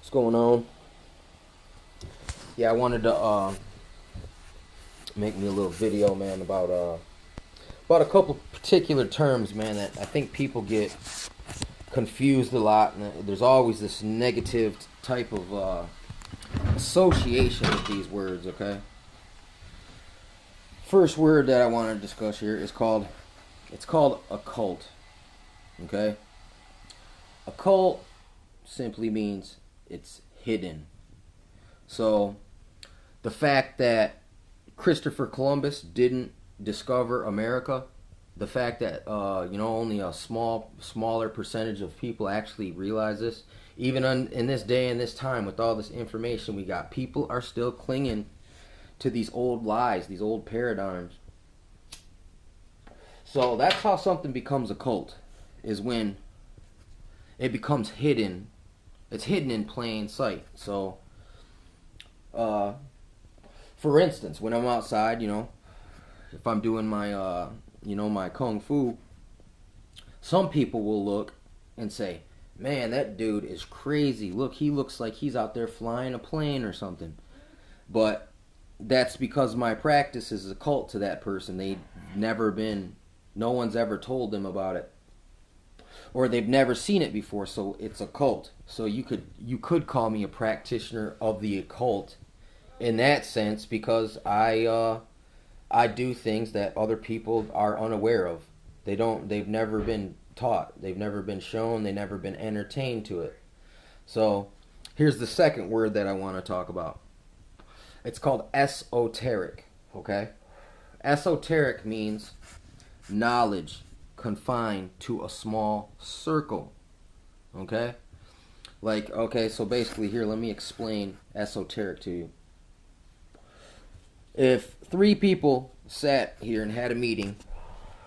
What's going on? Yeah, I wanted to make me a little video, man, about a couple particular terms, man, that I think people get confused a lot, and there's always this negative type of association with these words. Okay. First word that I want to discuss here is called occult. Okay. Occult simply means it's hidden. So the fact that Christopher Columbus didn't discover America, the fact that only a smaller percentage of people actually realize this, even in this day and this time with all this information we got, people are still clinging to these old lies, these old paradigms. So that's how something becomes a cult, is when it becomes hidden. It's hidden in plain sight. So for instance, when I'm outside, if I'm doing my my kung fu, some people will look and say, "Man, that dude is crazy. Look, he looks like he's out there flying a plane or something." But that's because my practice is a cult to that person. No one's ever told them about it, or they've never seen it before, so it's a cult. So you could call me a practitioner of the occult in that sense, because I do things that other people are unaware of. They've never been taught, they've never been shown, they've never been entertained to it. So here's the second word that I want to talk about. It's called esoteric. Okay. Esoteric means knowledge confined to a small circle. Okay. So basically here, let me explain esoteric to you. If three people sat here and had a meeting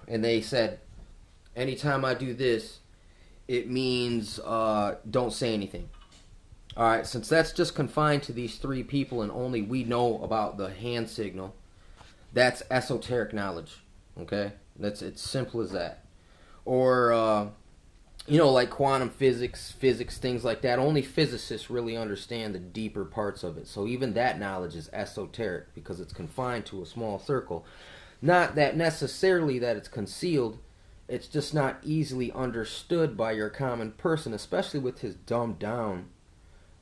and they said, anytime I do this, it means don't say anything. Alright, since that's just confined to these three people and only we know about the hand signal, that's esoteric knowledge. Okay? It's simple as that. Or like quantum physics, things like that. Only physicists really understand the deeper parts of it. So even that knowledge is esoteric because it's confined to a small circle. Not that necessarily that it's concealed. It's just not easily understood by your common person, especially with his dumbed down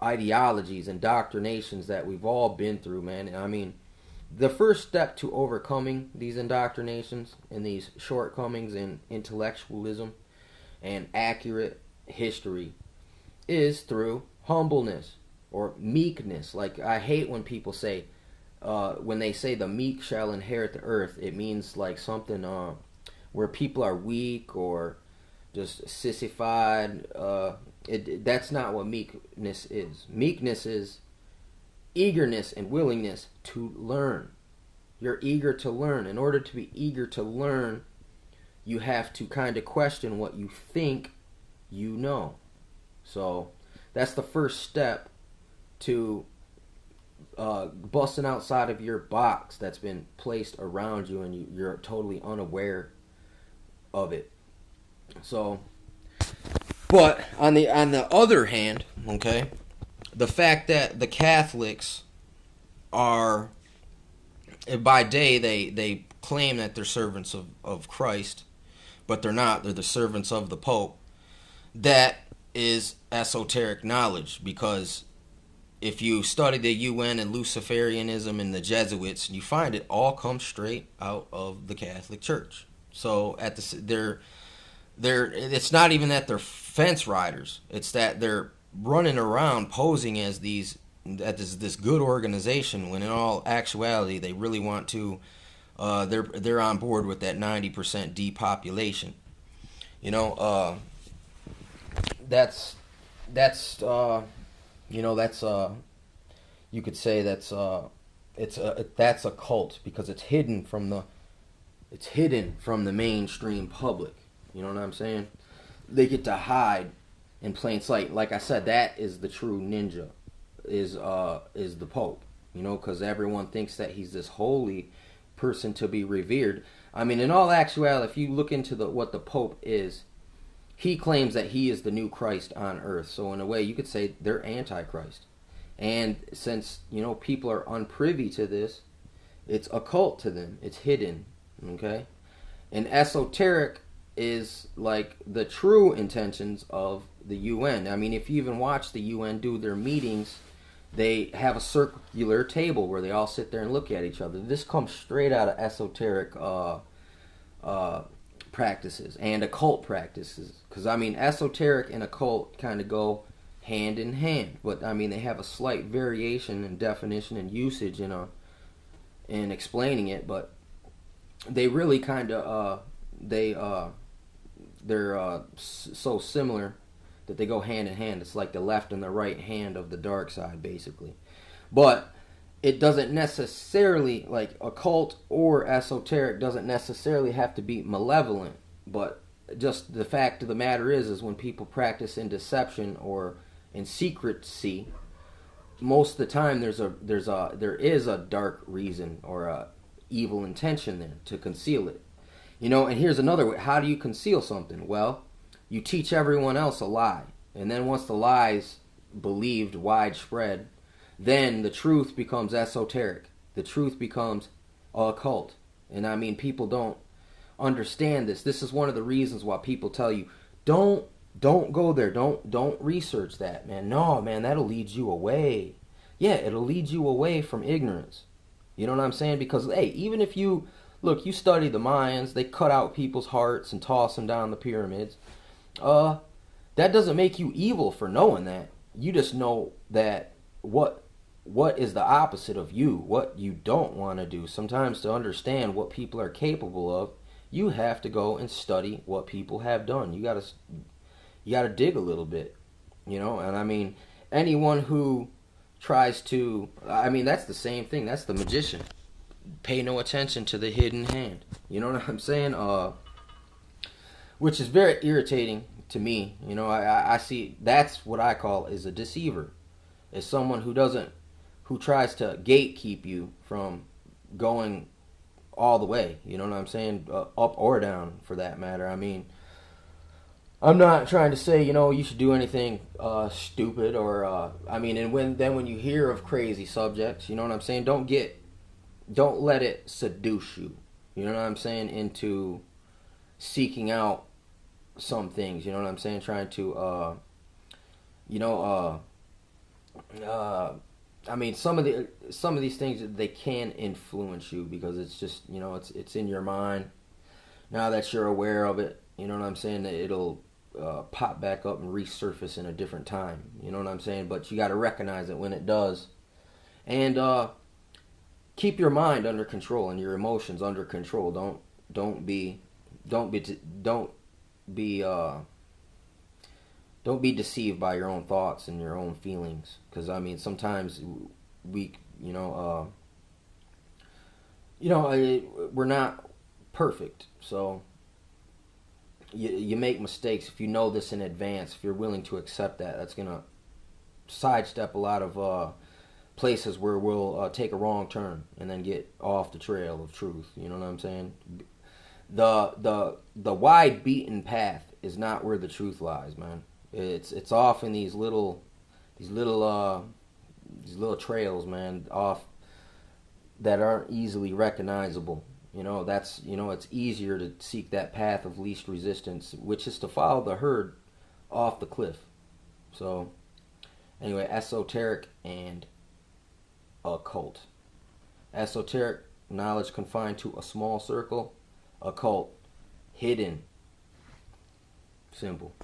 ideologies and indoctrinations that we've all been through, man. I mean, the first step to overcoming these indoctrinations and these shortcomings in intellectualism and accurate history is through humbleness or meekness. Like, I hate when people say, when they say the meek shall inherit the earth, it means like something where people are weak or just sissified. That's not what meekness is. Meekness is eagerness and willingness to learn. You're eager to learn. In order to be eager to learn, you have to kind of question what you think you know. So that's the first step to busting outside of your box that's been placed around you, and you're totally unaware of it. So, but on the other hand, okay, the fact that the Catholics are, by day they claim that they're servants of Christ, but they're not. They're the servants of the Pope. That is esoteric knowledge, because if you study the UN and Luciferianism and the Jesuits, you find it all comes straight out of the Catholic Church. So it's not even that they're fence riders. It's that they're running around posing as this good organization, when in all actuality they really want to. They're on board with that 90% depopulation. That's you could say that's a cult, because it's hidden from the mainstream public. You know what I'm saying? They get to hide in plain sight. Like I said, that is the true ninja, is the Pope. Because everyone thinks that he's this holy person to be revered. I mean, in all actuality, if you look into what the Pope is, he claims that he is the new Christ on earth. So in a way, you could say they're antichrist. And since, people are unprivy to this, it's occult to them. It's hidden. Okay? And esoteric is like the true intentions of the UN. I mean, if you even watch the UN do their meetings, they have a circular table where they all sit there and look at each other. This comes straight out of esoteric practices and occult practices. Because, I mean, esoteric and occult kind of go hand in hand. But, I mean, they have a slight variation in definition and usage in explaining it. But they really kind of, they're so similar that they go hand in hand. It's like the left and the right hand of the dark side, basically. But it doesn't necessarily, like occult or esoteric doesn't necessarily have to be malevolent. But just the fact of the matter is when people practice in deception or in secrecy, most of the time there is a dark reason or a evil intention there to conceal it. And here's another way. How do you conceal something? Well, you teach everyone else a lie. And then once the lie's believed widespread, then the truth becomes esoteric. The truth becomes occult. And I mean, people don't understand this. This is one of the reasons why people tell you, don't go there. Don't research that, man. No, man, that'll lead you away. Yeah, it'll lead you away from ignorance. You know what I'm saying? Because, hey, even if you study the Mayans, they cut out people's hearts and toss them down the pyramids. That doesn't make you evil for knowing that. You just know that what is the opposite of you, what you don't want to do. Sometimes to understand what people are capable of, you have to go and study what people have done. You gotta dig a little bit, and I mean, anyone who tries to, I mean, that's the same thing. That's the magician. Pay no attention to the hidden hand. You know what I'm saying? Which is very irritating to me. I see that's what I call is a deceiver. Is someone who tries to gatekeep you from going all the way. You know what I'm saying? Up or down, for that matter. I mean, I'm not trying to say, you should do anything stupid or, I mean, and when you hear of crazy subjects, you know what I'm saying? Don't let it seduce you. You know what I'm saying? Into seeking out some things. You know what I'm saying? Trying to, I mean, some of these things, they can influence you because it's just, it's in your mind. Now that you're aware of it, you know what I'm saying? It'll pop back up and resurface in a different time. You know what I'm saying? But you got to recognize it when it does, and keep your mind under control and your emotions under control. Don't be deceived by your own thoughts and your own feelings. Because I mean, sometimes we're not perfect, so you make mistakes. If you know this in advance, if you're willing to accept that, that's gonna sidestep a lot of places where we'll take a wrong turn and then get off the trail of truth. You know what I'm saying? The wide beaten path is not where the truth lies, man. It's off in these little trails, man, off that aren't easily recognizable. It's easier to seek that path of least resistance, which is to follow the herd off the cliff. So, anyway, esoteric and occult. Esoteric, knowledge confined to a small circle. Occult, hidden. Simple.